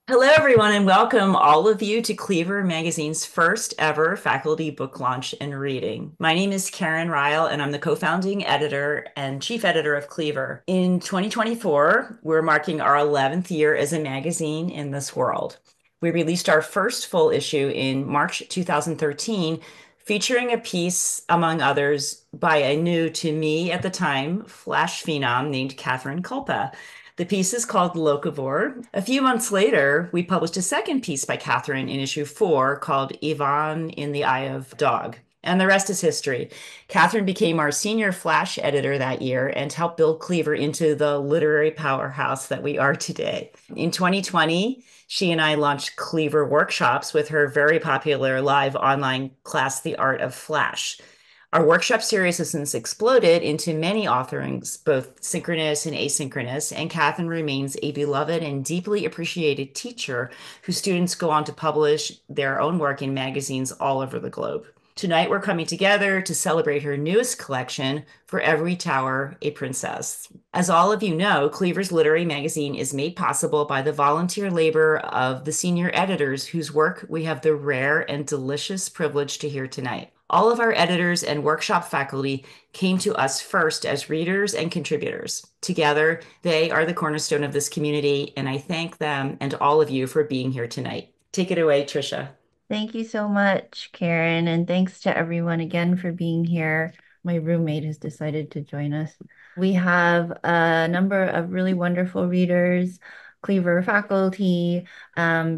Hello, everyone, and welcome all of you to Cleaver Magazine's first ever faculty book launch and reading. My name is Karen Ryle, and I'm the co-founding editor and chief editor of Cleaver. In 2024, we're marking our 11th year as a magazine in this world. We released our first full issue in March 2013, featuring a piece, among others, by a new to me at the time Flash phenom named Kathryn Kulpa. The piece is called Locavore. A few months later, we published a second piece by Kathryn in issue 4 called Yvonne in the Eye of Dog. And the rest is history. Kathryn became our senior Flash editor that year and helped build Cleaver into the literary powerhouse that we are today. In 2020, she and I launched Cleaver Workshops with her very popular live online class, The Art of Flash. Our workshop series has since exploded into many authoring, both synchronous and asynchronous, and Kathryn remains a beloved and deeply appreciated teacher whose students go on to publish their own work in magazines all over the globe. Tonight, we're coming together to celebrate her newest collection, For Every Tower, a Princess. As all of you know, Cleaver's literary magazine is made possible by the volunteer labor of the senior editors whose work we have the rare and delicious privilege to hear tonight. All of our editors and workshop faculty came to us first as readers and contributors. Together, they are the cornerstone of this community, and I thank them and all of you for being here tonight. Take it away, Tricia. Thank you so much, Karen, and thanks to everyone again for being here. My roommate has decided to join us. We have a number of really wonderful readers, Cleaver faculty,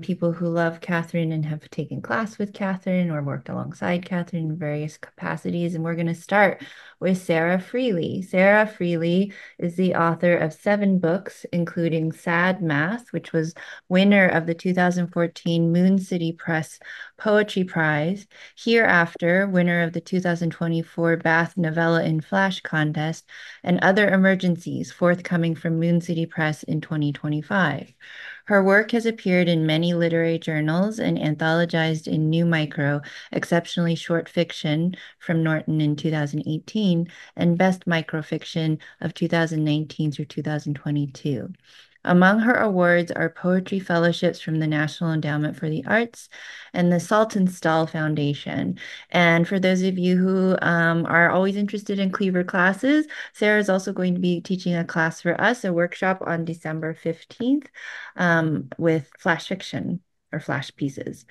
people who love Kathryn and have taken class with Kathryn or worked alongside Kathryn in various capacities. And we're going to start with Sarah Freligh. Sarah Freligh is the author of 7 books, including Sad Math, which was winner of the 2014 Moon City Press Poetry Prize. Hereafter, winner of the 2024 Bath Novella in Flash contest, and Other Emergencies, forthcoming from Moon City Press in 2025. Her work has appeared in many literary journals and anthologized in New Micro, Exceptionally Short Fiction from Norton in 2018, and Best Microfiction of 2019 through 2022. Among her awards are poetry fellowships from the National Endowment for the Arts and the Saltonstall Foundation. And for those of you who are always interested in Cleaver classes, Sarah is also going to be teaching a class for us, a workshop on December 15th with flash fiction or flash pieces.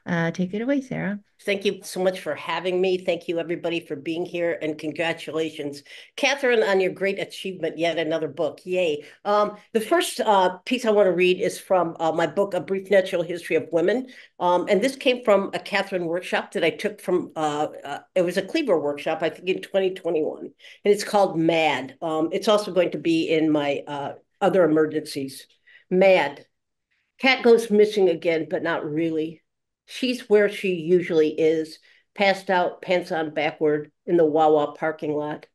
Take it away, Sarah. Thank you so much for having me. Thank you, everybody, for being here, and congratulations, Kathryn, on your great achievement. Yet another book. Yay. The first piece I want to read is from my book, A Brief Natural History of Women. And this came from a Kathryn workshop that I took from, it was a Cleaver workshop, I think in 2021. And it's called Mad. It's also going to be in my Other Emergencies. Mad. Cat goes missing again, but not really. She's where she usually is, passed out, pants on backward in the Wawa parking lot.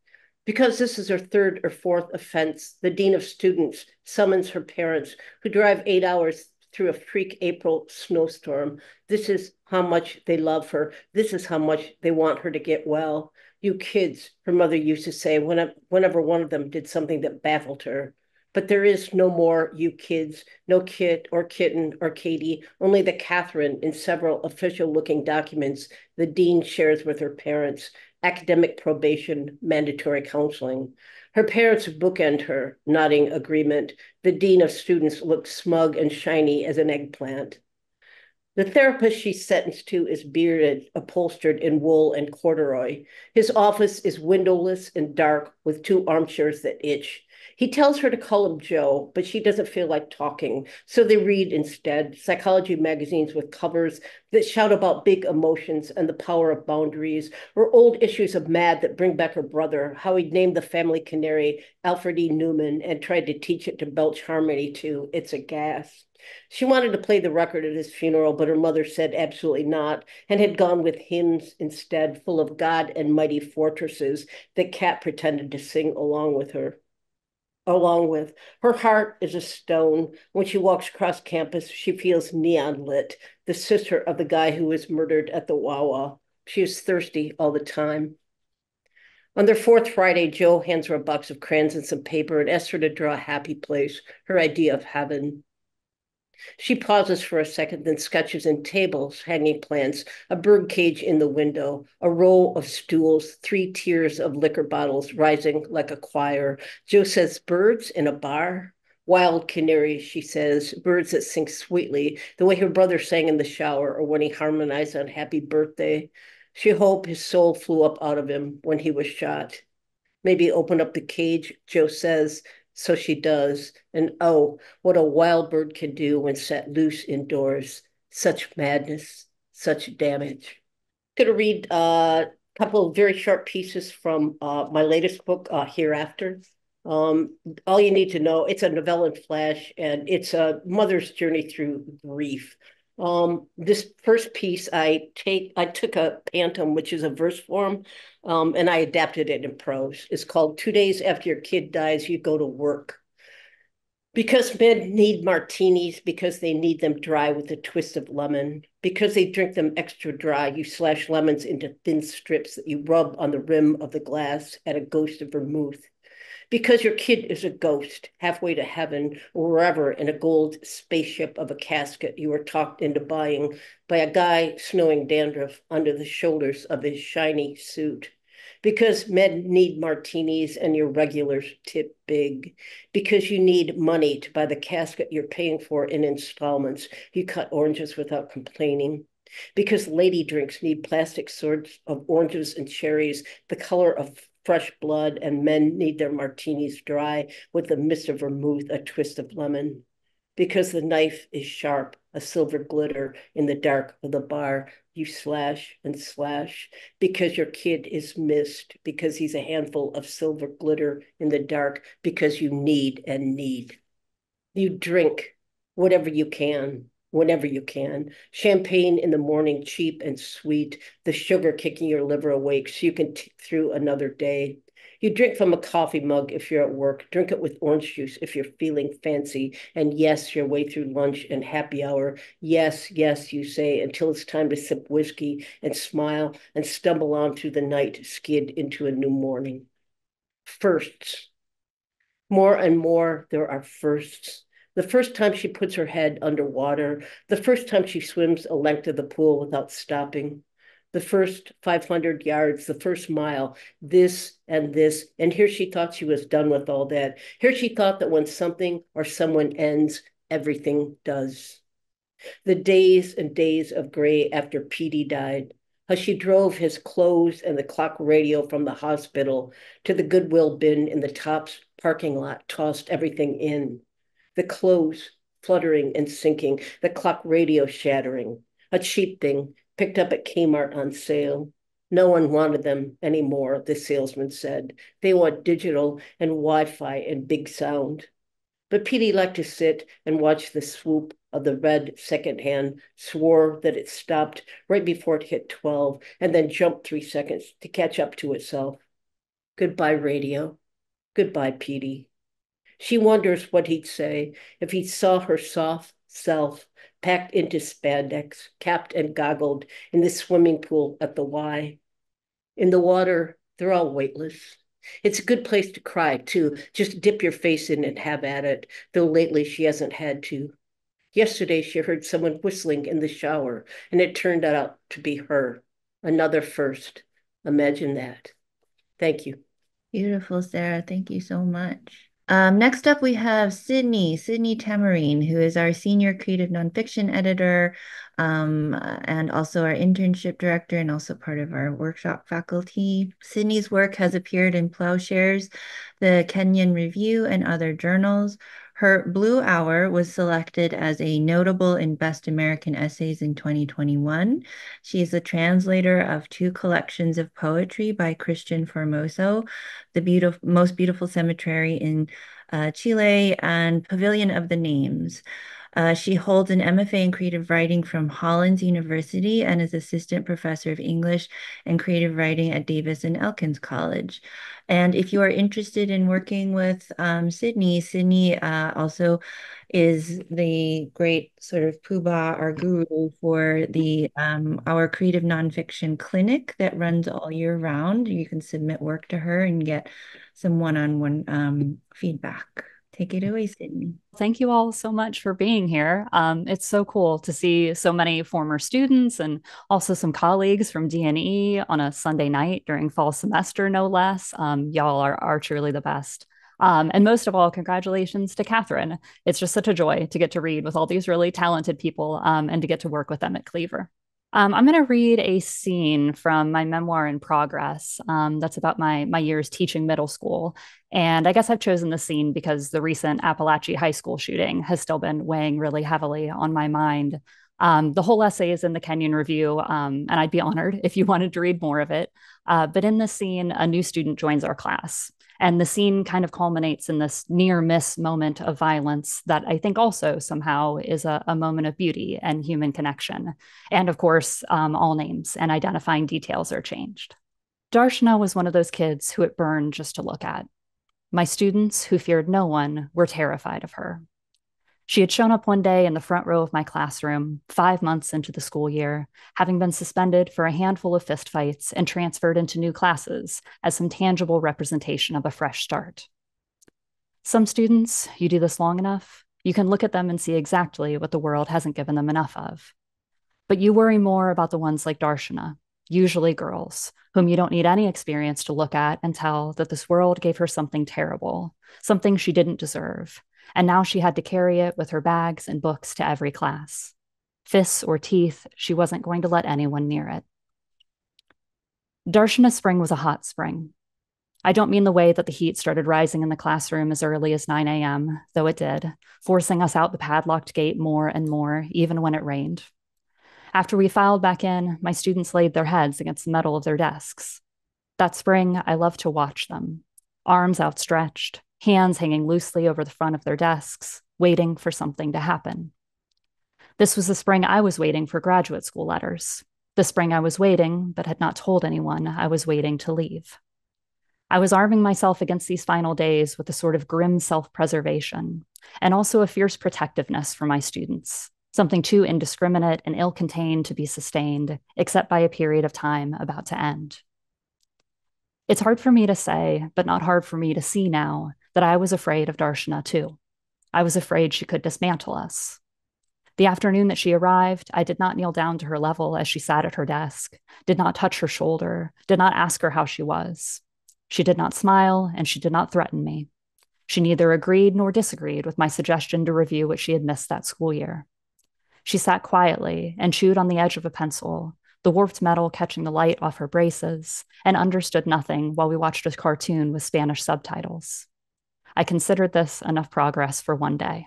Because this is her third or fourth offense, the dean of students summons her parents, who drive 8 hours through a freak April snowstorm. This is how much they love her. This is how much they want her to get well. You kids, her mother used to say whenever one of them did something that baffled her. But there is no more you kids, no Kit or Kitten or Katie, only the Kathryn in several official-looking documents the dean shares with her parents, academic probation, mandatory counseling. Her parents bookend her, nodding agreement. The dean of students looks smug and shiny as an eggplant. The therapist she's sentenced to is bearded, upholstered in wool and corduroy. His office is windowless and dark with 2 armchairs that itch. He tells her to call him Joe, but she doesn't feel like talking, so they read instead psychology magazines with covers that shout about big emotions and the power of boundaries, or old issues of Mad that bring back her brother, how he'd named the family canary Alfred E. Newman and tried to teach it to belch harmony to It's a Gas. She wanted to play the record at his funeral, but her mother said absolutely not, and had gone with hymns instead, full of God and mighty fortresses that Cat pretended to sing along with her. Along with her heart is a stone. When she walks across campus, she feels neon lit, the sister of the guy who was murdered at the Wawa. She is thirsty all the time. On their 4th Friday, Joe hands her a box of crayons and some paper and asks her to draw a happy place, her idea of heaven. She pauses for a second, then sketches in tables, hanging plants, a bird cage in the window, a row of stools, 3 tiers of liquor bottles rising like a choir. Joe says, birds in a bar? Wild canaries, she says, birds that sing sweetly, the way her brother sang in the shower or when he harmonized on Happy Birthday. She hoped his soul flew up out of him when he was shot. Maybe open up the cage, Joe says. So she does. And oh, what a wild bird can do when set loose indoors. Such madness, such damage. Going to read a couple of very short pieces from my latest book, Hereafter. All you need to know, it's a novella in flash, and it's a mother's journey through grief. This first piece, I took a pantom, which is a verse form, and I adapted it in prose. It's called 2 days after your kid dies, you go to work. Because men need martinis, because they need them dry with a twist of lemon, because they drink them extra dry, you slash lemons into thin strips that you rub on the rim of the glass at a ghost of vermouth. Because your kid is a ghost halfway to heaven or wherever in a gold spaceship of a casket you were talked into buying by a guy snowing dandruff under the shoulders of his shiny suit. Because men need martinis and your regulars tip big. Because you need money to buy the casket you're paying for in installments, you cut oranges without complaining. Because lady drinks need plastic swords of oranges and cherries, the color of fresh blood, and men need their martinis dry with a mist of vermouth, a twist of lemon. Because the knife is sharp, a silver glitter in the dark of the bar, you slash and slash. Because your kid is missed, because he's a handful of silver glitter in the dark, because you need and need. You drink whatever you can, whenever you can. Champagne in the morning, cheap and sweet, the sugar kicking your liver awake so you can tick through another day. You drink from a coffee mug if you're at work. Drink it with orange juice if you're feeling fancy. And yes, your way through lunch and happy hour. Yes, yes, you say, until it's time to sip whiskey and smile and stumble on through the night, skid into a new morning. Firsts. More and more, there are firsts. The first time she puts her head underwater, the first time she swims a length of the pool without stopping, the first 500 yards, the first mile, this and this. And here she thought she was done with all that. Here she thought that when something or someone ends, everything does. The days and days of gray after Petey died, how she drove his clothes and the clock radio from the hospital to the Goodwill bin in the Tops parking lot, tossed everything in. The clothes fluttering and sinking, the clock radio shattering, a cheap thing picked up at Kmart on sale. No one wanted them anymore, the salesman said. They want digital and Wi-Fi and big sound. But Petey liked to sit and watch the swoop of the red secondhand, swore that it stopped right before it hit 12, and then jumped 3 seconds to catch up to itself. Goodbye, radio. Goodbye, Petey. She wonders what he'd say if he saw her soft self packed into spandex, capped and goggled in the swimming pool at the Y. In the water, they're all weightless. It's a good place to cry, too. Just dip your face in and have at it, though lately she hasn't had to. Yesterday, she heard someone whistling in the shower, and it turned out to be her. Another first. Imagine that. Thank you. Beautiful, Sarah. Thank you so much. Next up, we have Sydney Tammarine, who is our senior creative nonfiction editor, and also our internship director and also part of our workshop faculty. Sydney's work has appeared in Plowshares, the Kenyan Review, and other journals. Her Blue Hour was selected as a notable in Best American Essays in 2021. She is the translator of 2 collections of poetry by Christian Formoso, The Most Beautiful Cemetery in Chile and Pavilion of the Names. She holds an MFA in creative writing from Hollins University and is assistant professor of English and creative writing at Davis and Elkins College. And if you are interested in working with Sydney also is the great sort of poobah, our guru for the our creative nonfiction clinic that runs all year round. You can submit work to her and get some one-on-one feedback. Take it away, Sydney. Thank you all so much for being here. It's so cool to see so many former students and also some colleagues from D&E on a Sunday night during fall semester, no less. Y'all are truly the best. And most of all, congratulations to Kathryn. It's just such a joy to get to read with all these really talented people and to get to work with them at Cleaver. I'm going to read a scene from my memoir in progress. That's about my years teaching middle school. And I guess I've chosen the scene because the recent Appalachia High School shooting has still been weighing really heavily on my mind. The whole essay is in the Kenyon Review, and I'd be honored if you wanted to read more of it. But in this scene, a new student joins our class. And the scene kind of culminates in this near miss moment of violence that I think also somehow is a moment of beauty and human connection. And of course, all names and identifying details are changed. Darshana was one of those kids who it burned just to look at. My students, who feared no one, were terrified of her. She had shown up one day in the front row of my classroom, 5 months into the school year, having been suspended for a handful of fistfights and transferred into new classes as some tangible representation of a fresh start. Some students, you do this long enough, you can look at them and see exactly what the world hasn't given them enough of. But you worry more about the ones like Darshana, usually girls, whom you don't need any experience to look at and tell that this world gave her something terrible, something she didn't deserve. And now she had to carry it with her bags and books to every class. Fists or teeth, she wasn't going to let anyone near it. Darshana spring was a hot spring. I don't mean the way that the heat started rising in the classroom as early as 9 a.m., though it did, forcing us out the padlocked gate more and more, even when it rained. After we filed back in, my students laid their heads against the metal of their desks. That spring, I loved to watch them, arms outstretched, hands hanging loosely over the front of their desks, waiting for something to happen. This was the spring I was waiting for graduate school letters. The spring I was waiting, but had not told anyone I was waiting to leave. I was arming myself against these final days with a sort of grim self-preservation, and also a fierce protectiveness for my students, something too indiscriminate and ill-contained to be sustained, except by a period of time about to end. It's hard for me to say, but not hard for me to see now, that I was afraid of Darshana too. I was afraid she could dismantle us. The afternoon that she arrived, I did not kneel down to her level as she sat at her desk, did not touch her shoulder, did not ask her how she was. She did not smile, and she did not threaten me. She neither agreed nor disagreed with my suggestion to review what she had missed that school year. She sat quietly and chewed on the edge of a pencil, the warped metal catching the light off her braces, and understood nothing while we watched a cartoon with Spanish subtitles. I considered this enough progress for one day.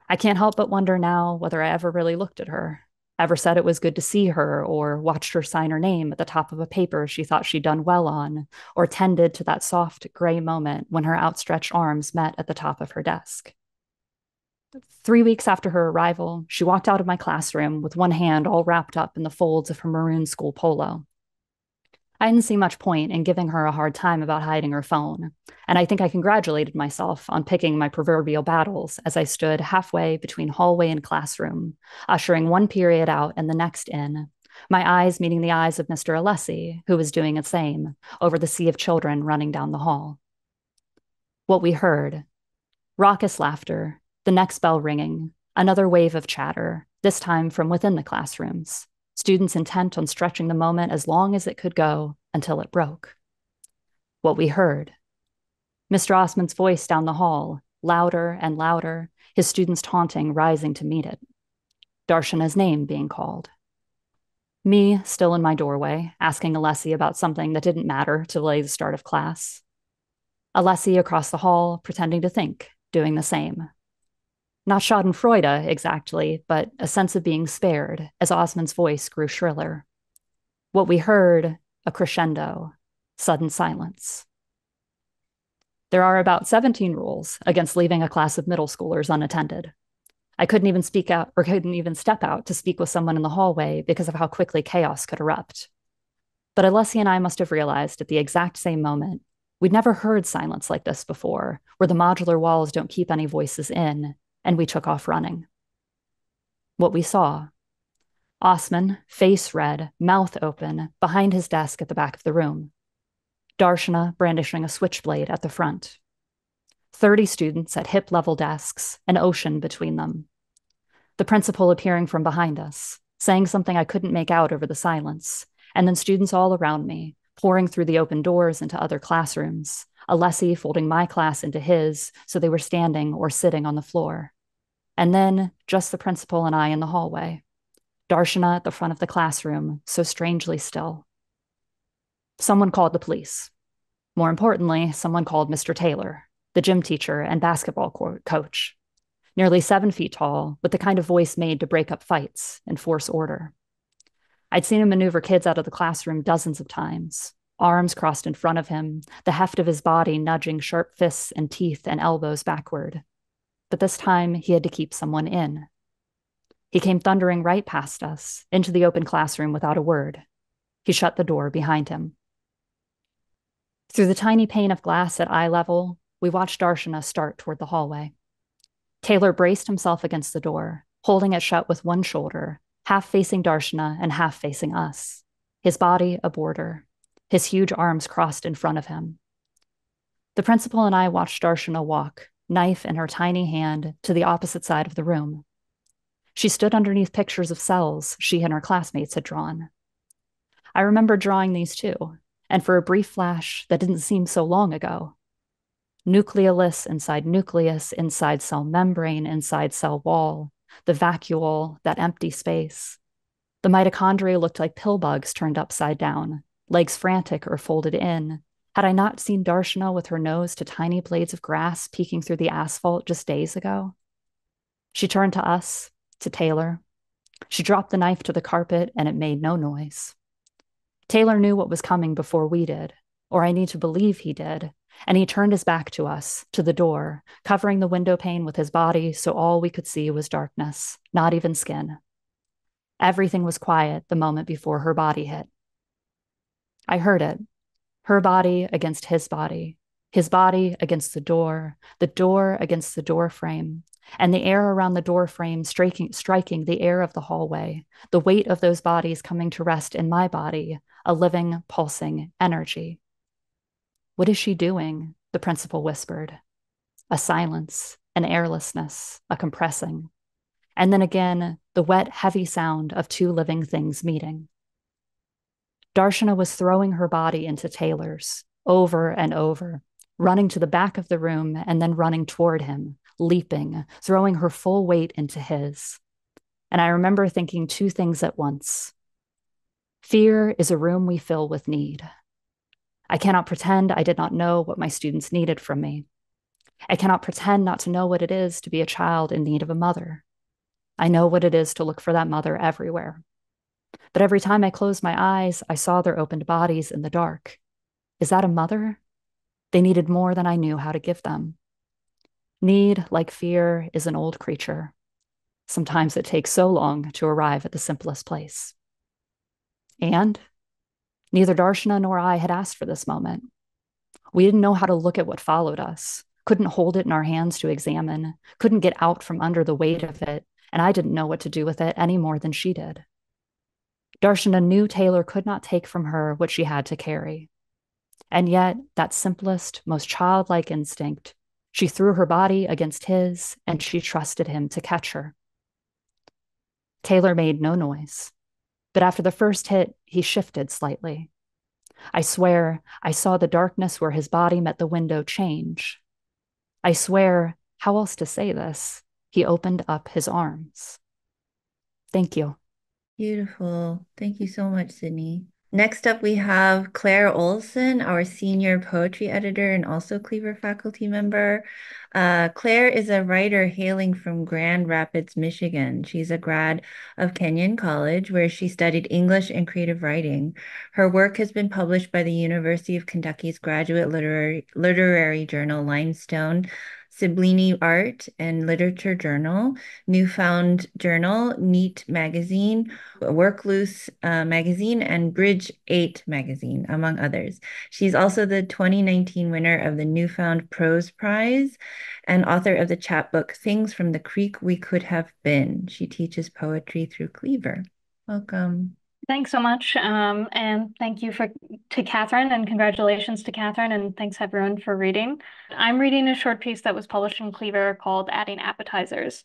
I can't help but wonder now whether I ever really looked at her, ever said it was good to see her, or watched her sign her name at the top of a paper she thought she'd done well on, or tended to that soft gray moment when her outstretched arms met at the top of her desk. 3 weeks after her arrival, she walked out of my classroom with one hand all wrapped up in the folds of her maroon school polo. I didn't see much point in giving her a hard time about hiding her phone, and I think I congratulated myself on picking my proverbial battles as I stood halfway between hallway and classroom, ushering one period out and the next in, my eyes meeting the eyes of Mr. Oleson, who was doing the same, over the sea of children running down the hall. What we heard: raucous laughter, the next bell ringing, another wave of chatter, this time from within the classrooms, students intent on stretching the moment as long as it could go until it broke. What we heard: Mr. Osmond's voice down the hall, louder and louder, his students taunting, rising to meet it. Darshana's name being called. Me, still in my doorway, asking Alessi about something that didn't matter to delay the start of class. Alessi across the hall, pretending to think, doing the same. Not schadenfreude exactly, but a sense of being spared as Osmond's voice grew shriller. What we heard: a crescendo, sudden silence. There are about 17 rules against leaving a class of middle schoolers unattended. I couldn't even step out to speak with someone in the hallway because of how quickly chaos could erupt. But Alessi and I must have realized at the exact same moment we'd never heard silence like this before, where the modular walls don't keep any voices in, and we took off running. What we saw: Osman, face red, mouth open, behind his desk at the back of the room. Darshana brandishing a switchblade at the front. 30 students at hip-level desks, an ocean between them. The principal appearing from behind us, saying something I couldn't make out over the silence, and then students all around me, pouring through the open doors into other classrooms, Alessi folding my class into his so they were standing or sitting on the floor. And then just the principal and I in the hallway. Darshana at the front of the classroom, so strangely still. Someone called the police. More importantly, someone called Mr. Taylor, the gym teacher and basketball coach, nearly 7 feet tall, with the kind of voice made to break up fights and force order. I'd seen him maneuver kids out of the classroom dozens of times, arms crossed in front of him, the heft of his body nudging sharp fists and teeth and elbows backward. But this time, he had to keep someone in. He came thundering right past us, into the open classroom without a word. He shut the door behind him. Through the tiny pane of glass at eye level, we watched Darshana start toward the hallway. Taylor braced himself against the door, holding it shut with one shoulder, half facing Darshana and half facing us, his body a border, his huge arms crossed in front of him. The principal and I watched Darshana walk, knife in her tiny hand, to the opposite side of the room. She stood underneath pictures of cells she and her classmates had drawn. I remember drawing these too, and for a brief flash that didn't seem so long ago. Nucleolus inside cell membrane, inside cell wall, the vacuole, that empty space. The mitochondria looked like pill bugs turned upside down, legs frantic or folded in. Had I not seen Darshana with her nose to tiny blades of grass peeking through the asphalt just days ago? She turned to us, to Taylor. She dropped the knife to the carpet and it made no noise. Taylor knew what was coming before we did, or I need to believe he did, and he turned his back to us, to the door, covering the window pane with his body so all we could see was darkness, not even skin. Everything was quiet the moment before her body hit. I heard it, her body against his body against the door against the door frame, and the air around the door frame striking the air of the hallway, the weight of those bodies coming to rest in my body, a living, pulsing energy. What is she doing? The principal whispered. A silence, an airlessness, a compressing. And then again, the wet, heavy sound of two living things meeting. Darshana was throwing her body into Taylor's, over and over, running to the back of the room and then running toward him, leaping, throwing her full weight into his. And I remember thinking two things at once. Fear is a room we fill with need. I cannot pretend I did not know what my students needed from me. I cannot pretend not to know what it is to be a child in need of a mother. I know what it is to look for that mother everywhere. But every time I closed my eyes, I saw their opened bodies in the dark. Is that a mother? They needed more than I knew how to give them. Need, like fear, is an old creature. Sometimes it takes so long to arrive at the simplest place. And neither Darshana nor I had asked for this moment. We didn't know how to look at what followed us, couldn't hold it in our hands to examine, couldn't get out from under the weight of it, and I didn't know what to do with it any more than she did. Darshana knew Taylor could not take from her what she had to carry. And yet, that simplest, most childlike instinct, she threw her body against his, and she trusted him to catch her. Taylor made no noise, but after the first hit, he shifted slightly. I swear I saw the darkness where his body met the window change. I swear, how else to say this? He opened up his arms. Thank you. Beautiful. Thank you so much, Sydney. Next up, we have Claire Oleson, our senior poetry editor and also Cleaver faculty member. Claire is a writer hailing from Grand Rapids, Michigan. She's a grad of Kenyon College, where she studied English and creative writing. Her work has been published by the University of Kentucky's graduate literary journal, Limestone, Siblini Art and Literature Journal, Newfound Journal, Neat Magazine, Work Loose Magazine, and Bridge 8 Magazine, among others. She's also the 2019 winner of the Newfound Prose Prize and author of the chapbook Things from the Creek We Could Have Been. She teaches poetry through Cleaver. Welcome. Thanks so much. And thank you to Kathryn, and congratulations to Kathryn, and thanks everyone for reading. I'm reading a short piece that was published in Cleaver called Adding Appetizers.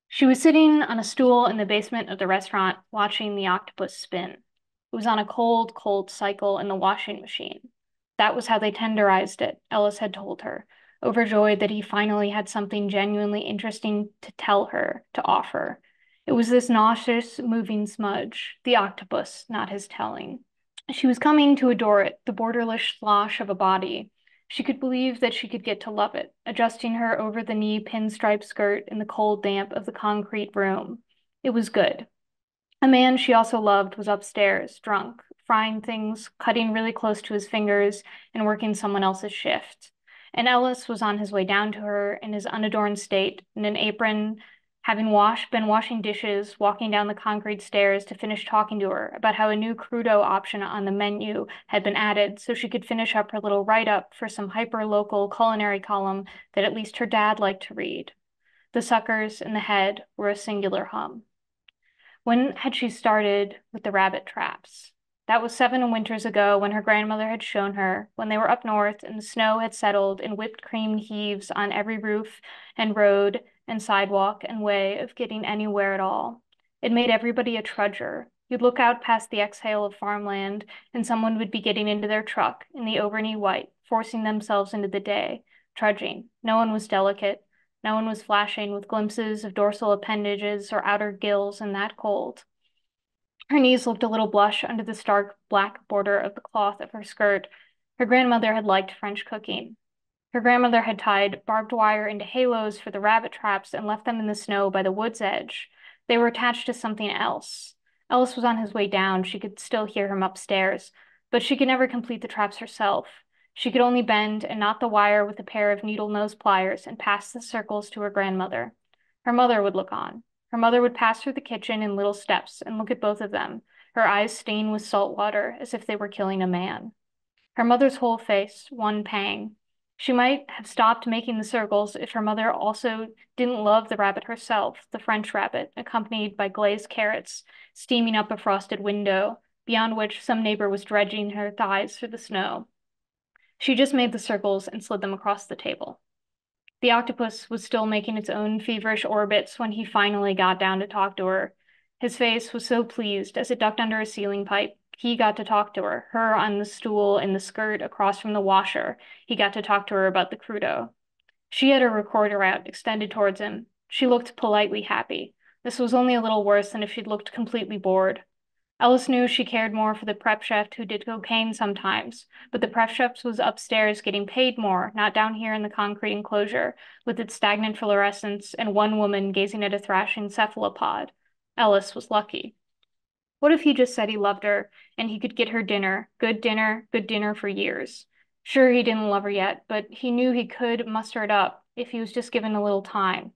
She was sitting on a stool in the basement of the restaurant watching the octopus spin. It was on a cold, cold cycle in the washing machine. That was how they tenderized it, Ellis had told her, overjoyed that he finally had something genuinely interesting to tell her, to offer. It was this nauseous, moving smudge, the octopus, not his telling. She was coming to adore it, the borderless slosh of a body. She could believe that she could get to love it, adjusting her over-the-knee pinstripe skirt in the cold damp of the concrete room. It was good. A man she also loved was upstairs, drunk, frying things, cutting really close to his fingers, and working someone else's shift. And Ellis was on his way down to her in his unadorned state, in an apron, having been washing dishes, walking down the concrete stairs to finish talking to her about how a new crudo option on the menu had been added so she could finish up her little write-up for some hyper-local culinary column that at least her dad liked to read. The suckers in the head were a singular hum. When had she started with the rabbit traps? That was 7 winters ago when her grandmother had shown her, when they were up north and the snow had settled in whipped cream heaves on every roof and road and sidewalk and way of getting anywhere at all. It made everybody a trudger. You'd look out past the exhale of farmland, and someone would be getting into their truck in the overknee white, forcing themselves into the day, trudging. No one was delicate. No one was flashing with glimpses of dorsal appendages or outer gills in that cold. Her knees looked a little blush under the stark black border of the cloth of her skirt. Her grandmother had liked French cooking. Her grandmother had tied barbed wire into halos for the rabbit traps and left them in the snow by the wood's edge. They were attached to something else. Ellis was on his way down. She could still hear him upstairs, but she could never complete the traps herself. She could only bend and knot the wire with a pair of needle-nose pliers and pass the circles to her grandmother. Her mother would look on. Her mother would pass through the kitchen in little steps and look at both of them, her eyes stained with salt water as if they were killing a man. Her mother's whole face, one pang. She might have stopped making the circles if her mother also didn't love the rabbit herself, the French rabbit, accompanied by glazed carrots, steaming up a frosted window, beyond which some neighbor was dredging her thighs through the snow. She just made the circles and slid them across the table. The octopus was still making its own feverish orbits when he finally got down to talk to her. His face was so pleased as it ducked under a ceiling pipe. He got to talk to her on the stool in the skirt across from the washer. He got to talk to her about the crudo. She had her recorder out, extended towards him. She looked politely happy. This was only a little worse than if she'd looked completely bored. Ellis knew she cared more for the prep chef who did cocaine sometimes, but the prep chef was upstairs getting paid more, not down here in the concrete enclosure, with its stagnant fluorescence and one woman gazing at a thrashing cephalopod. Ellis was lucky. What if he just said he loved her, and he could get her dinner, good dinner for years? Sure, he didn't love her yet, but he knew he could muster it up if he was just given a little time.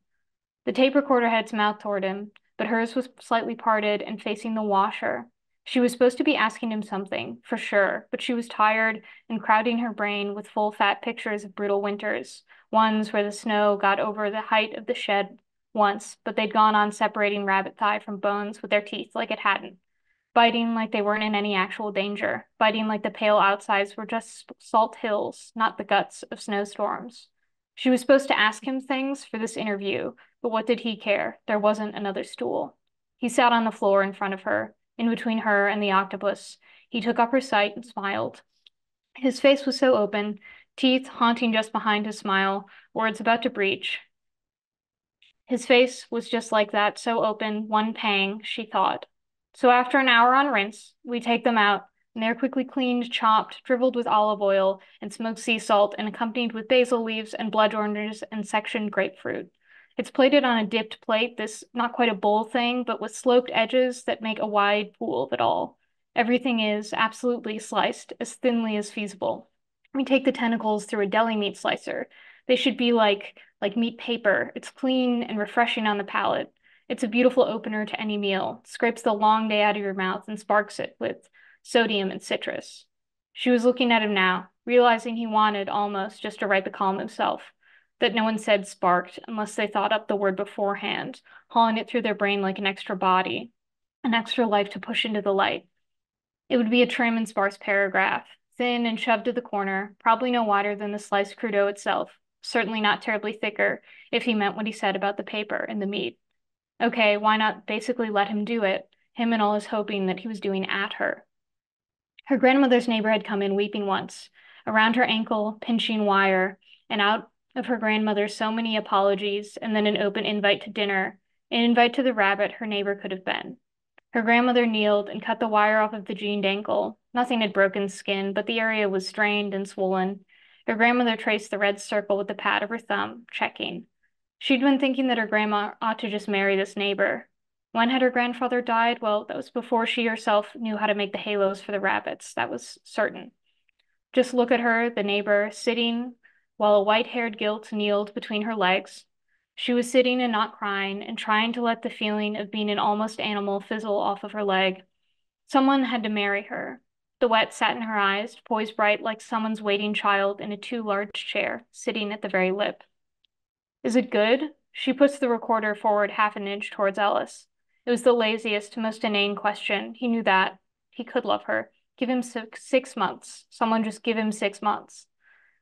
The tape recorder had its mouth toward him, but hers was slightly parted and facing the washer. She was supposed to be asking him something, for sure, but she was tired and crowding her brain with full fat pictures of brutal winters, ones where the snow got over the height of the shed once, but they'd gone on separating rabbit thigh from bones with their teeth like it hadn't, biting like they weren't in any actual danger, biting like the pale outsides were just salt hills, not the guts of snowstorms. She was supposed to ask him things for this interview, but what did he care? There wasn't another stool. He sat on the floor in front of her, in between her and the octopus. He took up her sight and smiled. His face was so open, teeth haunting just behind his smile, words about to breach. His face was just like that, so open, one pang, she thought. So after an hour on rinse, we take them out, and they're quickly cleaned, chopped, dribbled with olive oil and smoked sea salt, and accompanied with basil leaves and blood oranges and sectioned grapefruit. It's plated on a dipped plate, this not quite a bowl thing, but with sloped edges that make a wide pool of it all. Everything is absolutely sliced, as thinly as feasible. We take the tentacles through a deli meat slicer. They should be like meat paper. It's clean and refreshing on the palate. It's a beautiful opener to any meal. It scrapes the long day out of your mouth and sparks it with sodium and citrus. She was looking at him now, realizing he wanted almost just to write the column himself, that no one said sparked unless they thought up the word beforehand, hauling it through their brain like an extra body, an extra life to push into the light. It would be a trim and sparse paragraph, thin and shoved to the corner, probably no wider than the sliced crudo itself, certainly not terribly thicker if he meant what he said about the paper and the meat. Okay, why not basically let him do it, him and all his hoping that he was doing at her? Her grandmother's neighbor had come in weeping once, around her ankle, pinching wire, and out of her grandmother so many apologies, and then an open invite to dinner, an invite to the rabbit her neighbor could have been. Her grandmother kneeled and cut the wire off of the jeaned ankle. Nothing had broken skin, but the area was strained and swollen. Her grandmother traced the red circle with the pad of her thumb, checking. She'd been thinking that her grandma ought to just marry this neighbor. When had her grandfather died? Well, that was before she herself knew how to make the halos for the rabbits. That was certain. Just look at her, the neighbor, sitting while a white-haired gilt kneeled between her legs. She was sitting and not crying and trying to let the feeling of being an almost animal fizzle off of her leg. Someone had to marry her. The wet sat in her eyes, poised bright like someone's waiting child in a too large chair, sitting at the very lip. Is it good? She puts the recorder forward half an inch towards Ellis. It was the laziest, most inane question. He knew that. He could love her. Give him 6 months. Someone just give him 6 months.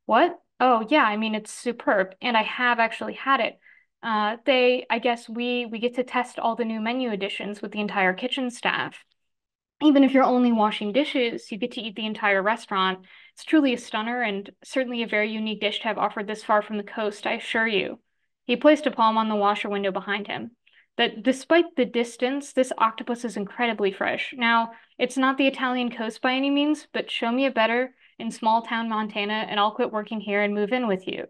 What? Oh, yeah, I mean, it's superb. And I have actually had it. I guess we get to test all the new menu additions with the entire kitchen staff. Even if you're only washing dishes, you get to eat the entire restaurant. It's truly a stunner and certainly a very unique dish to have offered this far from the coast, I assure you. He placed a palm on the washer window behind him. That despite the distance, this octopus is incredibly fresh. Now, it's not the Italian coast by any means, but show me a better in small town Montana and I'll quit working here and move in with you.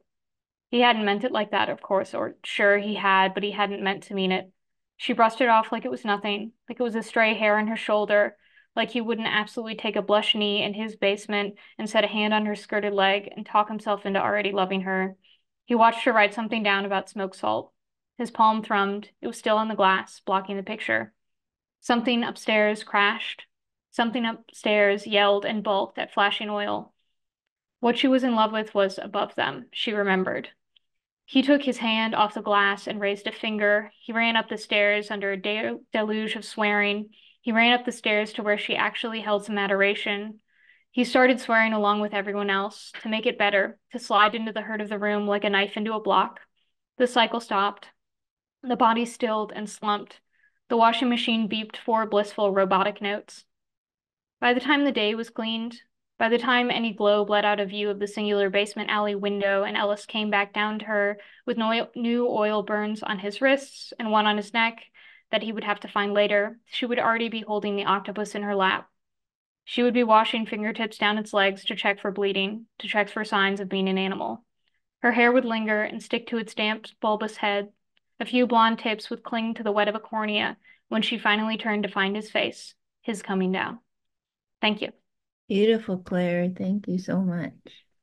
He hadn't meant it like that, of course, or sure he had, but he hadn't meant to mean it. She brushed it off like it was nothing, like it was a stray hair on her shoulder, like he wouldn't absolutely take a blush knee in his basement and set a hand on her skirted leg and talk himself into already loving her. He watched her write something down about smoke salt. His palm thrummed. It was still on the glass, blocking the picture. Something upstairs crashed. Something upstairs yelled and bulked at flashing oil. What she was in love with was above them, she remembered. He took his hand off the glass and raised a finger. He ran up the stairs under a deluge of swearing. He ran up the stairs to where she actually held some adoration. He started swearing along with everyone else, to make it better, to slide into the hurt of the room like a knife into a block. The cycle stopped. The body stilled and slumped. The washing machine beeped 4 blissful robotic notes. By the time the day was cleaned, by the time any glow bled out of view of the singular basement alley window and Ellis came back down to her with new oil burns on his wrists and one on his neck that he would have to find later, she would already be holding the octopus in her lap. She would be washing fingertips down its legs to check for bleeding, to check for signs of being an animal. Her hair would linger and stick to its damp, bulbous head. A few blonde tips would cling to the wet of a cornea when she finally turned to find his face, his coming down. Thank you. Beautiful, Claire. Thank you so much.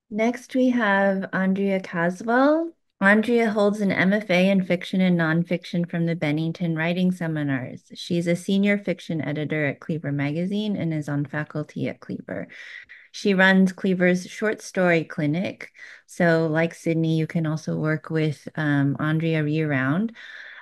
Next, we have Andrea Caswell. Andrea holds an MFA in fiction and nonfiction from the Bennington Writing Seminars. She's a senior fiction editor at Cleaver Magazine and is on faculty at Cleaver. She runs Cleaver's short story clinic. So like Sydney, you can also work with Andrea year-round,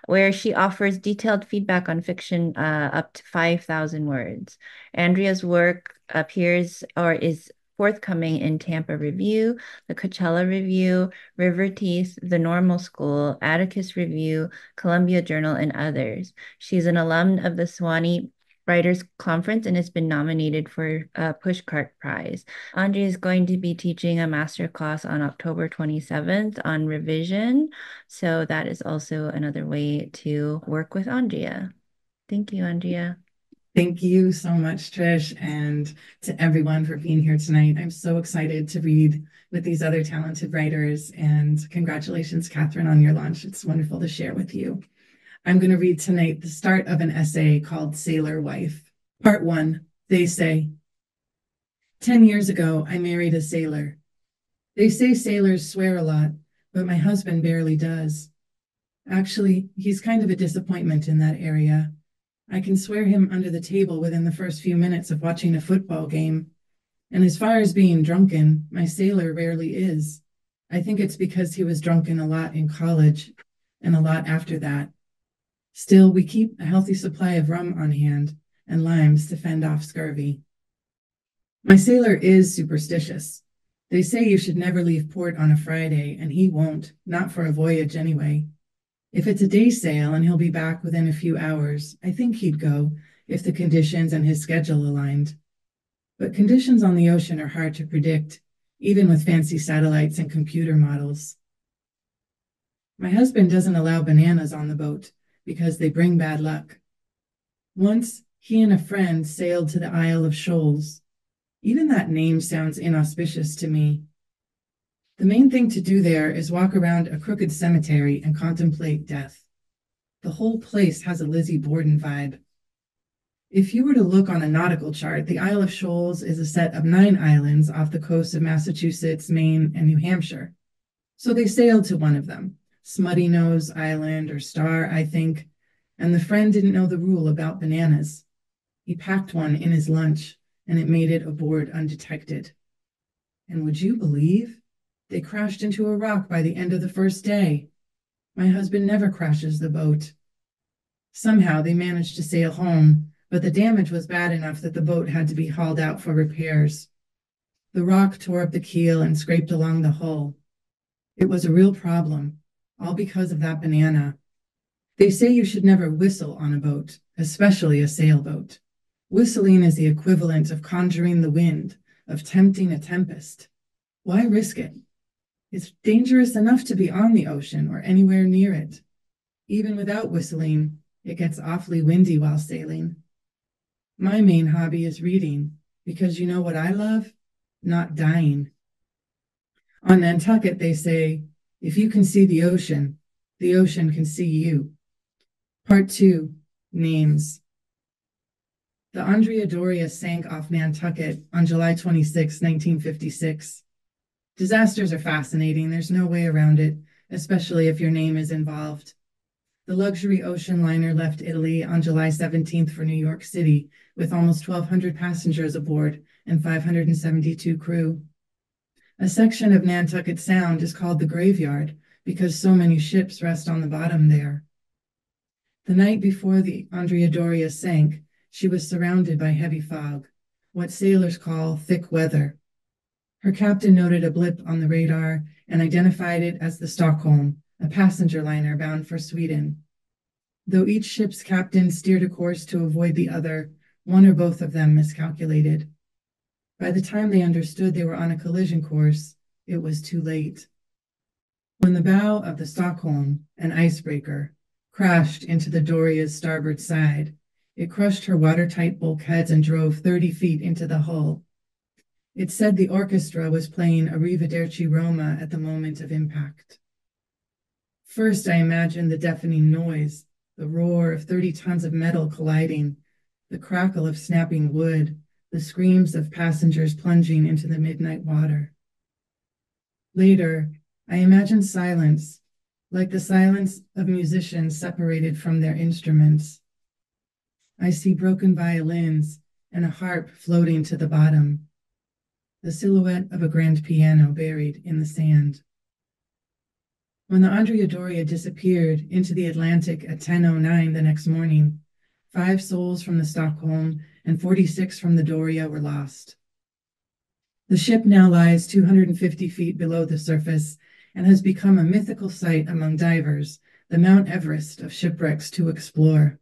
where she offers detailed feedback on fiction up to 5,000 words. Andrea's work appears or is forthcoming in Tampa Review, the Coachella Review, River Teeth, The Normal School, Atticus Review, Columbia Journal, and others. She's an alum of the Sewanee Writers Conference and has been nominated for a Pushcart Prize. Andrea is going to be teaching a master class on October 27th on revision. So that is also another way to work with Andrea. Thank you, Andrea. Thank you so much, Trish, and to everyone for being here tonight. I'm so excited to read with these other talented writers, and congratulations, Kathryn, on your launch. It's wonderful to share with you. I'm going to read tonight the start of an essay called Sailor Wife. Part 1, They Say. 10 years ago, I married a sailor. They say sailors swear a lot, but my husband barely does. Actually, he's kind of a disappointment in that area. I can swear him under the table within the first few minutes of watching a football game. And as far as being drunken, my sailor rarely is. I think it's because he was drunken a lot in college and a lot after that. Still, we keep a healthy supply of rum on hand and limes to fend off scurvy. My sailor is superstitious. They say you should never leave port on a Friday, and he won't, not for a voyage anyway. If it's a day sail and he'll be back within a few hours, I think he'd go if the conditions and his schedule aligned. But conditions on the ocean are hard to predict, even with fancy satellites and computer models. My husband doesn't allow bananas on the boat because they bring bad luck. Once, he and a friend sailed to the Isle of Shoals. Even that name sounds inauspicious to me. The main thing to do there is walk around a crooked cemetery and contemplate death. The whole place has a Lizzie Borden vibe. If you were to look on a nautical chart, the Isle of Shoals is a set of 9 islands off the coast of Massachusetts, Maine, and New Hampshire. So they sailed to one of them, Smutty Nose Island or Star, I think, and the friend didn't know the rule about bananas. He packed one in his lunch, and it made it aboard undetected. And would you believe? They crashed into a rock by the end of the first day. My husband never crashes the boat. Somehow they managed to sail home, but the damage was bad enough that the boat had to be hauled out for repairs. The rock tore up the keel and scraped along the hull. It was a real problem, all because of that banana. They say you should never whistle on a boat, especially a sailboat. Whistling is the equivalent of conjuring the wind, of tempting a tempest. Why risk it? It's dangerous enough to be on the ocean or anywhere near it. Even without whistling, it gets awfully windy while sailing. My main hobby is reading, because you know what I love? Not dying. On Nantucket, they say, if you can see the ocean can see you. Part 2, Names. The Andrea Doria sank off Nantucket on July 26, 1956. Disasters are fascinating. There's no way around it, especially if your name is involved. The luxury ocean liner left Italy on July 17th for New York City with almost 1,200 passengers aboard and 572 crew. A section of Nantucket Sound is called the Graveyard because so many ships rest on the bottom there. The night before the Andrea Doria sank, she was surrounded by heavy fog, what sailors call thick weather. Her captain noted a blip on the radar and identified it as the Stockholm, a passenger liner bound for Sweden. Though each ship's captain steered a course to avoid the other, one or both of them miscalculated. By the time they understood they were on a collision course, it was too late. When the bow of the Stockholm, an icebreaker, crashed into the Doria's starboard side, it crushed her watertight bulkheads and drove 30 feet into the hull. It said the orchestra was playing Arrivederci Roma at the moment of impact. First, I imagined the deafening noise, the roar of 30 tons of metal colliding, the crackle of snapping wood, the screams of passengers plunging into the midnight water. Later, I imagined silence, like the silence of musicians separated from their instruments. I see broken violins and a harp floating to the bottom, the silhouette of a grand piano buried in the sand. When the Andrea Doria disappeared into the Atlantic at 10:09 the next morning, 5 souls from the Stockholm and 46 from the Doria were lost. The ship now lies 250 feet below the surface and has become a mythical site among divers, the Mount Everest of shipwrecks to explore.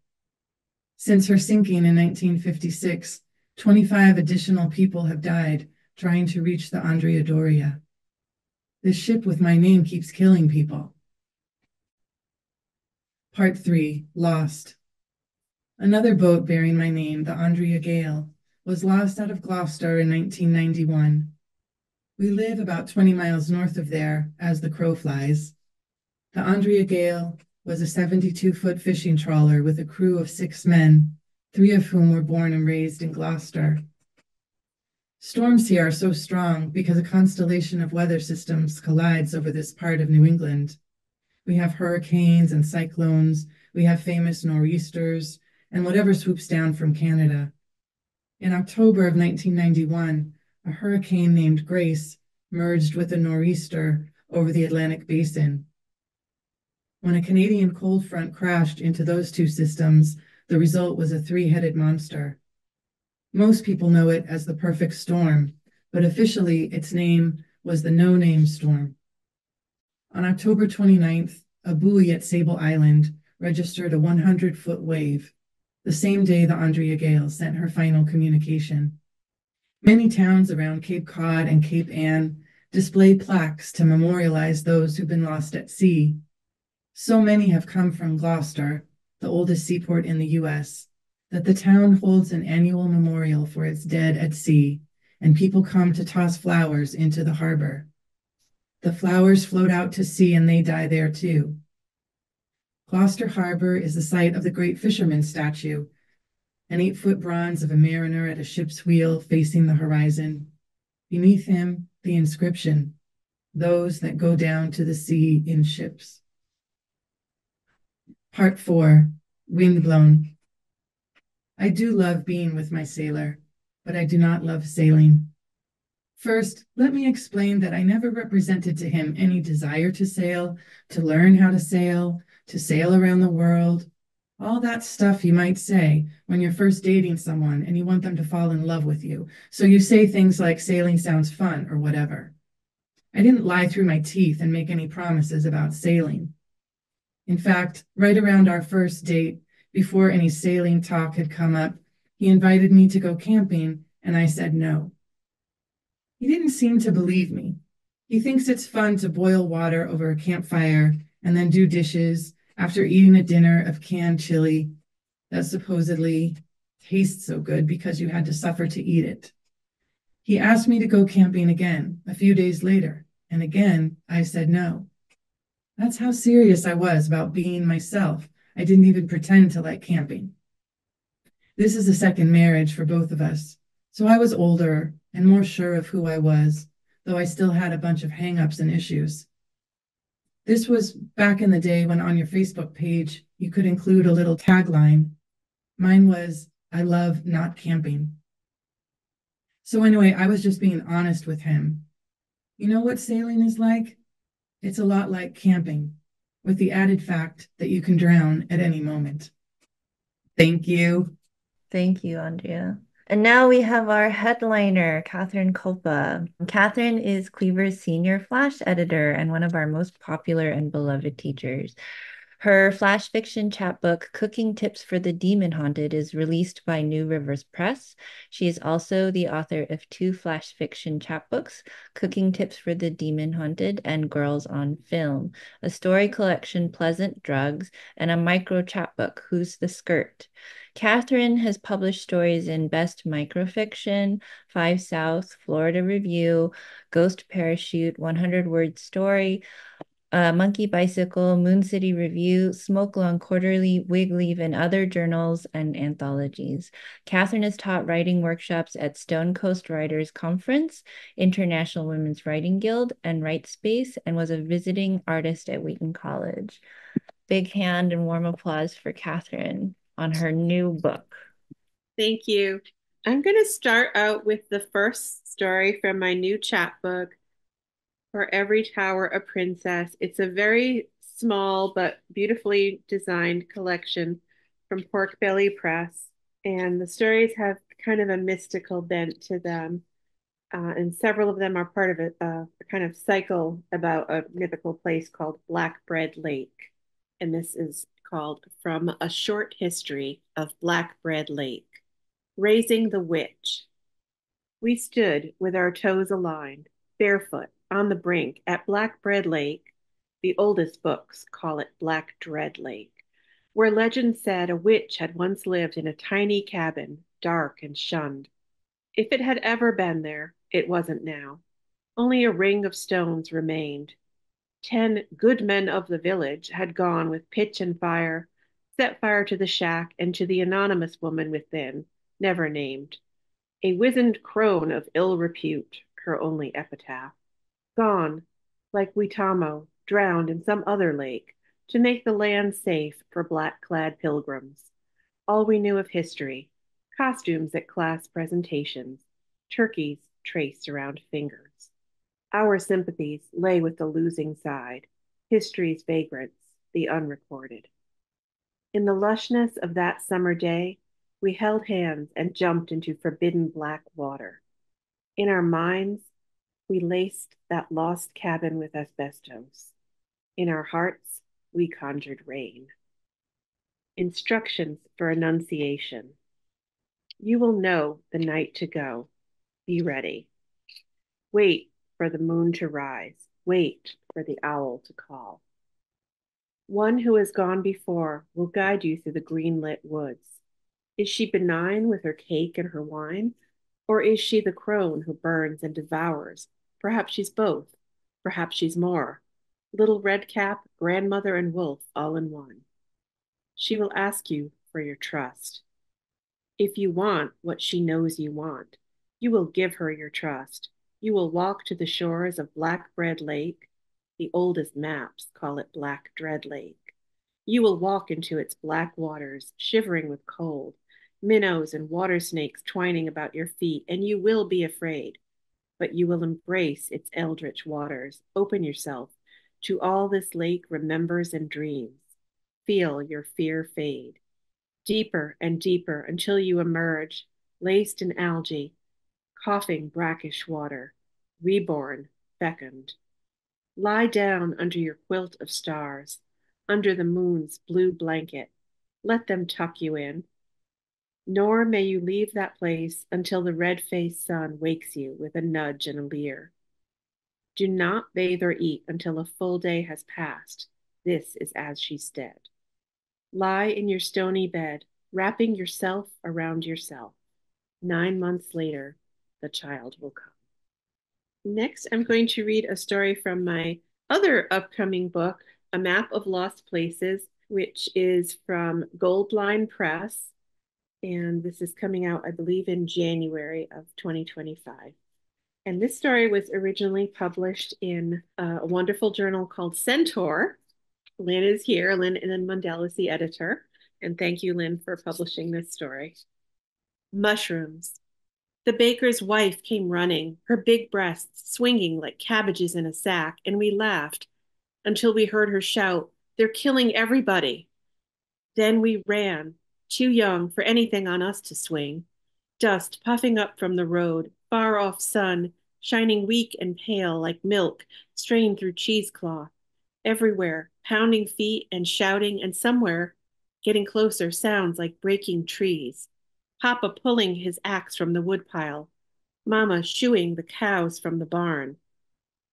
Since her sinking in 1956, 25 additional people have died trying to reach the Andrea Doria. This ship with my name keeps killing people. Part 3, Lost. Another boat bearing my name, the Andrea Gale, was lost out of Gloucester in 1991. We live about 20 miles north of there, as the crow flies. The Andrea Gale was a 72-foot fishing trawler with a crew of 6 men, 3 of whom were born and raised in Gloucester. Storms here are so strong because a constellation of weather systems collides over this part of New England. We have hurricanes and cyclones, we have famous nor'easters, and whatever swoops down from Canada. In October of 1991, a hurricane named Grace merged with a nor'easter over the Atlantic Basin. When a Canadian cold front crashed into those 2 systems, the result was a 3-headed monster. Most people know it as the perfect storm, but officially its name was the no-name storm. On October 29th, a buoy at Sable Island registered a 100-foot wave, the same day the Andrea Gale sent her final communication. Many towns around Cape Cod and Cape Ann display plaques to memorialize those who've been lost at sea. So many have come from Gloucester, the oldest seaport in the US, that the town holds an annual memorial for its dead at sea, and people come to toss flowers into the harbor. The flowers float out to sea and they die there too. Gloucester Harbor is the site of the Great Fisherman statue, an 8-foot bronze of a mariner at a ship's wheel facing the horizon. Beneath him, the inscription, "Those that go down to the sea in ships." Part 4, Windblown. I do love being with my sailor, but I do not love sailing. First, let me explain that I never represented to him any desire to sail, to learn how to sail around the world, all that stuff you might say when you're first dating someone and you want them to fall in love with you. So you say things like sailing sounds fun or whatever. I didn't lie through my teeth and make any promises about sailing. In fact, right around our first date, before any sailing talk had come up, he invited me to go camping, and I said no. He didn't seem to believe me. He thinks it's fun to boil water over a campfire and then do dishes after eating a dinner of canned chili that supposedly tastes so good because you had to suffer to eat it. He asked me to go camping again a few days later, and again I said no. That's how serious I was about being myself. I didn't even pretend to like camping. This is a second marriage for both of us, so I was older and more sure of who I was, though I still had a bunch of hang-ups and issues. This was back in the day when on your Facebook page, you could include a little tagline. Mine was, "I love not camping." So anyway, I was just being honest with him. You know what sailing is like? It's a lot like camping, with the added fact that you can drown at any moment. Thank you. Thank you, Andrea. And now we have our headliner, Kathryn Kulpa. Kathryn is Cleaver's senior flash editor and one of our most popular and beloved teachers. Her flash fiction chapbook, Cooking Tips for the Demon Haunted, is released by New Rivers Press. She is also the author of 2 flash fiction chapbooks, Cooking Tips for the Demon Haunted and Girls on Film, a story collection, Pleasant Drugs, and a micro chapbook, Who's the Skirt? Kathryn has published stories in Best Microfiction, 5 South, Florida Review, Ghost Parachute, 100 Word Story, Monkey Bicycle, Moon City Review, Smoke Long Quarterly, Wig Leave, and other journals and anthologies. Kathryn has taught writing workshops at Stone Coast Writers Conference, International Women's Writing Guild, and Write Space, and was a visiting artist at Wheaton College. Big hand and warm applause for Kathryn on her new book. Thank you. I'm going to start out with the first story from my new chapbook, For Every Tower a Princess. It's a very small but beautifully designed collection from Porkbelly Press, and the stories have kind of a mystical bent to them. And several of them are part of a kind of cycle about a mythical place called Blackbread Lake. And this is called From a Short History of Blackbread Lake. Raising the Witch. We stood with our toes aligned, barefoot, on the brink at Blackbread Lake. The oldest books call it Black Dread Lake, where legend said a witch had once lived in a tiny cabin, dark and shunned. If it had ever been there, it wasn't now. Only a ring of stones remained. 10 good men of the village had gone with pitch and fire, set fire to the shack and to the anonymous woman within, never named. A wizened crone of ill repute, her only epitaph. Gone, like Weetamo, drowned in some other lake, to make the land safe for black-clad pilgrims. All we knew of history, costumes at class presentations, turkeys traced around fingers. Our sympathies lay with the losing side, history's vagrants, the unrecorded. In the lushness of that summer day, We held hands and jumped into forbidden black water. In our minds, we laced that lost cabin with asbestos. In our hearts, we conjured rain. Instructions for Annunciation. You will know the night to go. Be ready. Wait for the moon to rise. Wait for the owl to call. One who has gone before will guide you through the green-lit woods. Is she benign with her cake and her wine? Or is she the crone who burns and devours? Perhaps she's both. Perhaps she's more. Little Redcap, grandmother, and wolf all in one. She will ask you for your trust. If you want what she knows you want, you will give her your trust. You will walk to the shores of Black Bread Lake. The oldest maps call it Black Dread Lake. You will walk into its black waters, shivering with cold, minnows and water snakes twining about your feet, and you will be afraid, but you will embrace its eldritch waters. Open yourself to all this lake remembers and dreams. Feel your fear fade, deeper and deeper until you emerge, laced in algae, coughing brackish water, reborn, fecund. Lie down under your quilt of stars, under the moon's blue blanket. Let them tuck you in. Nor may you leave that place until the red-faced sun wakes you with a nudge and a leer. Do not bathe or eat until a full day has passed. This is as she's dead. Lie in your stony bed, wrapping yourself around yourself. 9 months later, the child will come. Next, I'm going to read a story from my other upcoming book, A Map of Lost Places, which is from Goldline Press. And this is coming out, I believe, in January of 2025. And this story was originally published in a wonderful journal called Centaur. Lynn is here. Lynn Mundell is the editor. And thank you, Lynn, for publishing this story. Mushrooms. The baker's wife came running, her big breasts swinging like cabbages in a sack, and we laughed until we heard her shout, "They're killing everybody." Then we ran, too young for anything on us to swing. Dust puffing up from the road, far off sun, shining weak and pale like milk strained through cheesecloth. Everywhere, pounding feet and shouting, and somewhere, getting closer, sounds like breaking trees. Papa pulling his axe from the woodpile. Mama shooing the cows from the barn.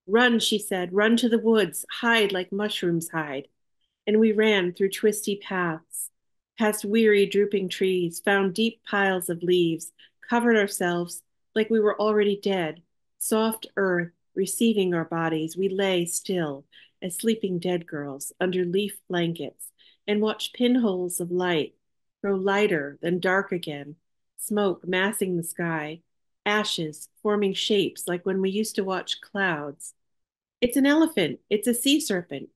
"Run," she said, "run to the woods, hide like mushrooms hide." And we ran through twisty paths, past weary, drooping trees, found deep piles of leaves, covered ourselves like we were already dead. Soft earth receiving our bodies, we lay still as sleeping dead girls under leaf blankets and watched pinholes of light grow lighter, then dark again, smoke massing the sky, ashes forming shapes like when we used to watch clouds. It's an elephant, it's a sea serpent,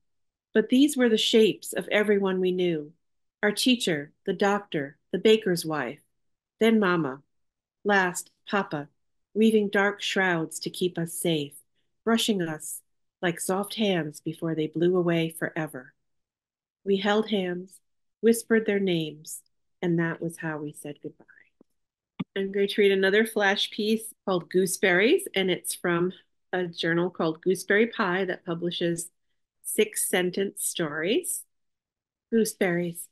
but these were the shapes of everyone we knew. Our teacher, the doctor, the baker's wife, then Mama, last Papa, weaving dark shrouds to keep us safe, brushing us like soft hands before they blew away forever. We held hands, whispered their names, and that was how we said goodbye. I'm going to read another flash piece called Gooseberries, and it's from a journal called Gooseberry Pie that publishes 6-sentence stories. Gooseberries.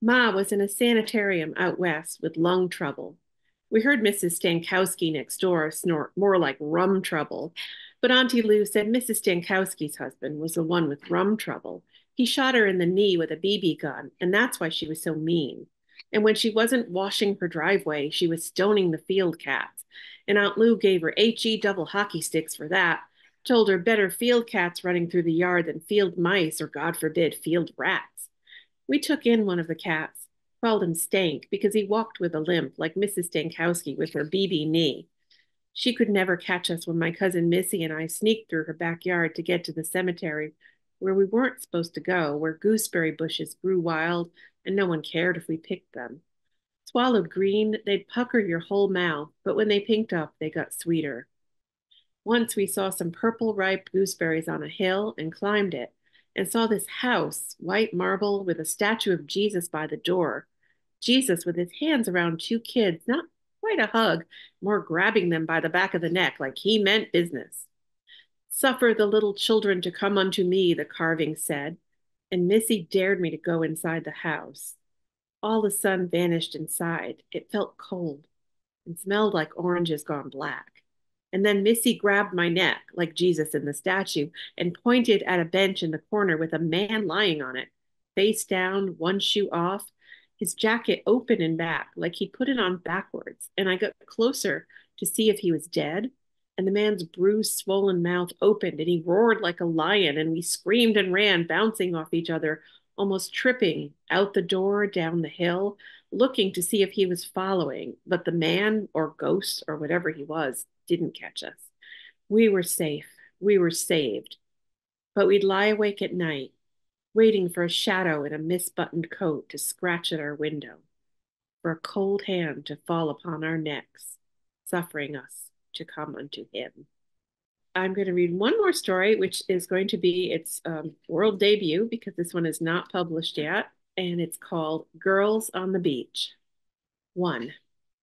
Ma was in a sanitarium out west with lung trouble. We heard Mrs. Stankowski next door snort more like rum trouble, but Auntie Lou said Mrs. Stankowski's husband was the one with rum trouble. He shot her in the knee with a BB gun, and that's why she was so mean. And when she wasn't washing her driveway, she was stoning the field cats. And Aunt Lou gave her HE double hockey sticks for that. Told her better field cats running through the yard than field mice or, God forbid, field rats. We took in one of the cats, called him Stank because he walked with a limp like Mrs. Stankowski with her BB knee. She could never catch us when my cousin Missy and I sneaked through her backyard to get to the cemetery where we weren't supposed to go, where gooseberry bushes grew wild and no one cared if we picked them. Swallowed green, they'd pucker your whole mouth, but when they pinked up, they got sweeter. Once we saw some purple ripe gooseberries on a hill and climbed it and saw this house, white marble with a statue of Jesus by the door. Jesus with his hands around two kids, not quite a hug, more grabbing them by the back of the neck like he meant business. Suffer the little children to come unto me, the carving said, and Missy dared me to go inside the house. All the sun vanished inside. It felt cold and smelled like oranges gone black. And then Missy grabbed my neck, like Jesus in the statue, and pointed at a bench in the corner with a man lying on it, face down, one shoe off, his jacket open and back, like he'd put it on backwards. And I got closer to see if he was dead. And the man's bruised, swollen mouth opened, and he roared like a lion, and we screamed and ran, bouncing off each other, almost tripping out the door, down the hill, looking to see if he was following. But the man, or ghost, or whatever he was, didn't catch us. We were safe. We were saved. But we'd lie awake at night, waiting for a shadow in a misbuttoned coat to scratch at our window, for a cold hand to fall upon our necks, suffering us to come unto him. I'm going to read one more story, which is going to be its world debut because this one is not published yet, and it's called Girls on the Beach. 1.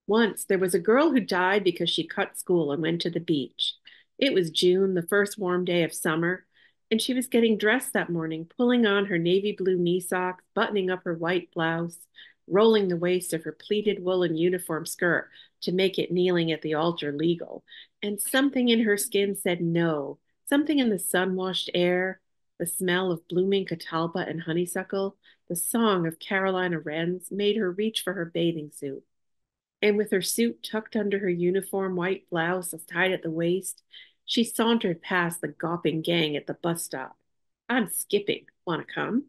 Once there was a girl who died because she cut school and went to the beach. It was June, the first warm day of summer, and she was getting dressed that morning, pulling on her navy blue knee socks, buttoning up her white blouse, rolling the waist of her pleated woolen uniform skirt to make it kneeling at the altar legal. And something in her skin said no, something in the sun-washed air, the smell of blooming catalpa and honeysuckle, the song of Carolina wrens made her reach for her bathing suit. And with her suit tucked under her uniform white blouse tied at the waist, she sauntered past the gawping gang at the bus stop. I'm skipping. Want to come?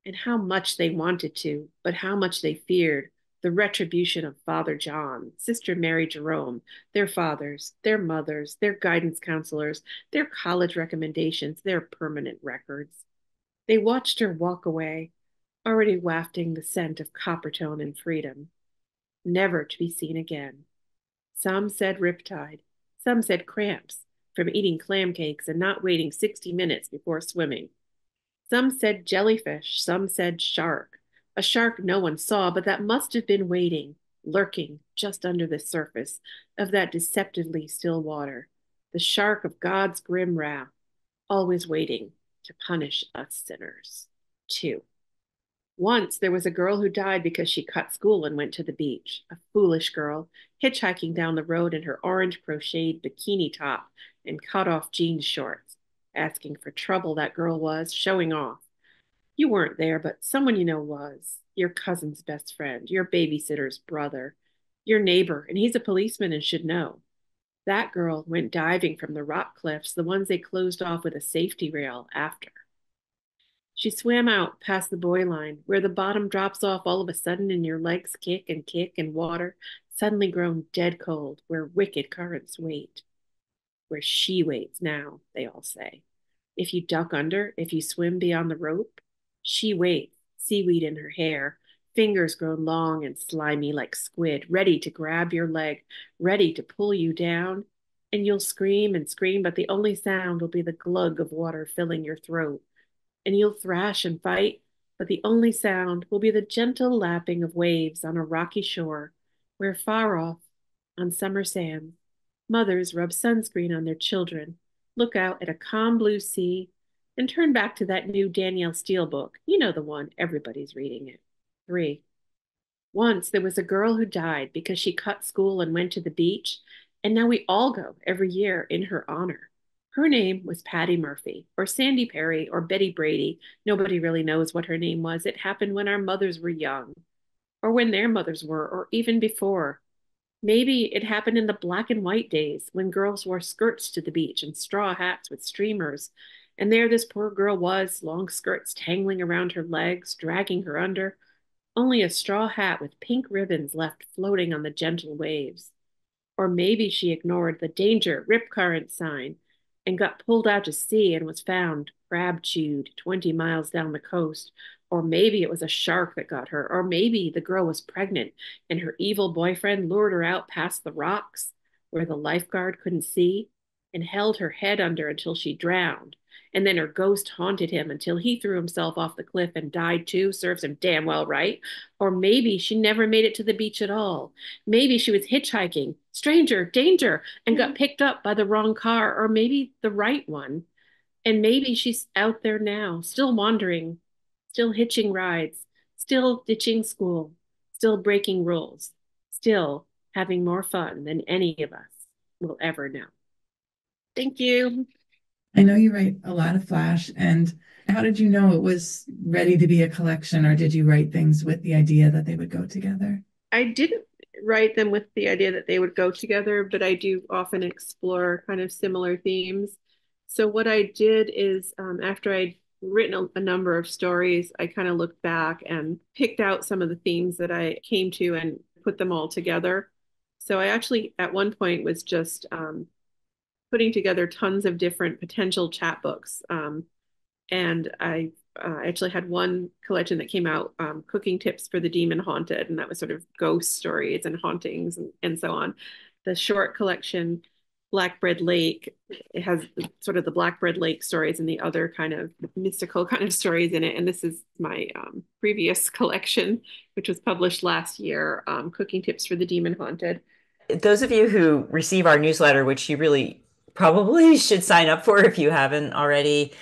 And how much they wanted to, but how much they feared the retribution of Father John, Sister Mary Jerome, their fathers, their mothers, their guidance counselors, their college recommendations, their permanent records. They watched her walk away, already wafting the scent of Coppertone and freedom, never to be seen again. Some said riptide, some said cramps from eating clam cakes and not waiting 60 minutes before swimming. Some said jellyfish, some said shark, a shark no one saw, but that must have been waiting, lurking just under the surface of that deceptively still water, the shark of God's grim wrath, always waiting to punish us sinners. 2. Once there was a girl who died because she cut school and went to the beach, a foolish girl, hitchhiking down the road in her orange crocheted bikini top and cut-off jeans shorts, asking for trouble that girl was, showing off. You weren't there, but someone you know was. Your cousin's best friend, your babysitter's brother, your neighbor, and he's a policeman and should know. That girl went diving from the rock cliffs, the ones they closed off with a safety rail after. She swam out past the buoy line, where the bottom drops off all of a sudden and your legs kick and water, suddenly grown dead cold, where wicked currents wait. Where she waits now, they all say. If you duck under, if you swim beyond the rope, she waits, seaweed in her hair, fingers grown long and slimy like squid, ready to grab your leg, ready to pull you down, and you'll scream and scream, but the only sound will be the glug of water filling your throat. And you'll thrash and fight, but the only sound will be the gentle lapping of waves on a rocky shore, where far off, on summer sands, mothers rub sunscreen on their children, look out at a calm blue sea, and turn back to that new Danielle Steele book. You know the one, everybody's reading it. 3. Once there was a girl who died because she cut school and went to the beach, and now we all go every year in her honor. Her name was Patty Murphy, or Sandy Perry, or Betty Brady. Nobody really knows what her name was. It happened when our mothers were young, or when their mothers were, or even before. Maybe it happened in the black and white days when girls wore skirts to the beach and straw hats with streamers. And there this poor girl was, long skirts tangling around her legs, dragging her under, only a straw hat with pink ribbons left floating on the gentle waves. Or maybe she ignored the danger rip current sign and got pulled out to sea and was found crab chewed 20 miles down the coast. Or maybe it was a shark that got her. Or maybe the girl was pregnant and her evil boyfriend lured her out past the rocks where the lifeguard couldn't see and held her head under until she drowned. and then her ghost haunted him until he threw himself off the cliff and died too. Serves him damn well right. Or maybe she never made it to the beach at all. Maybe she was hitchhiking, stranger, danger, and got picked up by the wrong car, or maybe the right one. And maybe she's out there now, still wandering, still hitching rides, still ditching school, still breaking rules, still having more fun than any of us will ever know. Thank you. I know you write a lot of flash, and how did you know it was ready to be a collection, or did you write things with the idea that they would go together? I didn't write them with the idea that they would go together, but I do often explore kind of similar themes. So what I did is after I'd written a number of stories, I kind of looked back and picked out some of the themes that I came to and put them all together. So I actually at one point was just putting together tons of different potential chapbooks. And I actually had one collection that came out, Cooking Tips for the Demon Haunted, and that was sort of ghost stories and hauntings and so on. The short collection, Blackbread Lake, it has sort of the Blackbread Lake stories and the other kind of mystical kind of stories in it. And this is my previous collection, which was published last year, Cooking Tips for the Demon Haunted. Those of you who receive our newsletter, which you really probably should sign up for if you haven't already,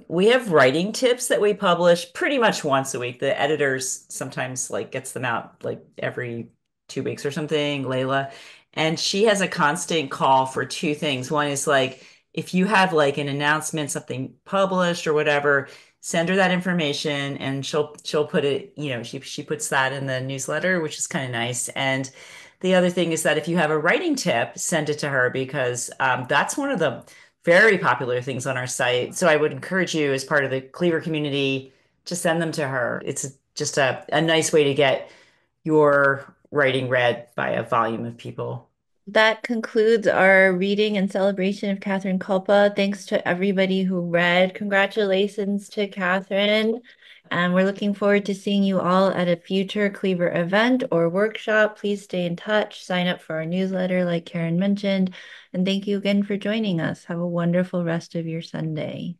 we have writing tips that we publish pretty much once a week. The editors sometimes like gets them out like every 2 weeks or something, Layla. And she has a constant call for two things. One is like, if you have like an announcement, something published or whatever, send her that information and she'll put it, she puts that in the newsletter, which is kind of nice. And the other thing is that if you have a writing tip, send it to her because that's one of the very popular things on our site. So I would encourage you as part of the Cleaver community to send them to her. It's just a nice way to get your writing read by a volume of people. That concludes our reading and celebration of Kathryn Kulpa. Thanks to everybody who read. Congratulations to Kathryn. And we're looking forward to seeing you all at a future Cleaver event or workshop. Please stay in touch. Sign up for our newsletter, like Karen mentioned. And thank you again for joining us. Have a wonderful rest of your Sunday.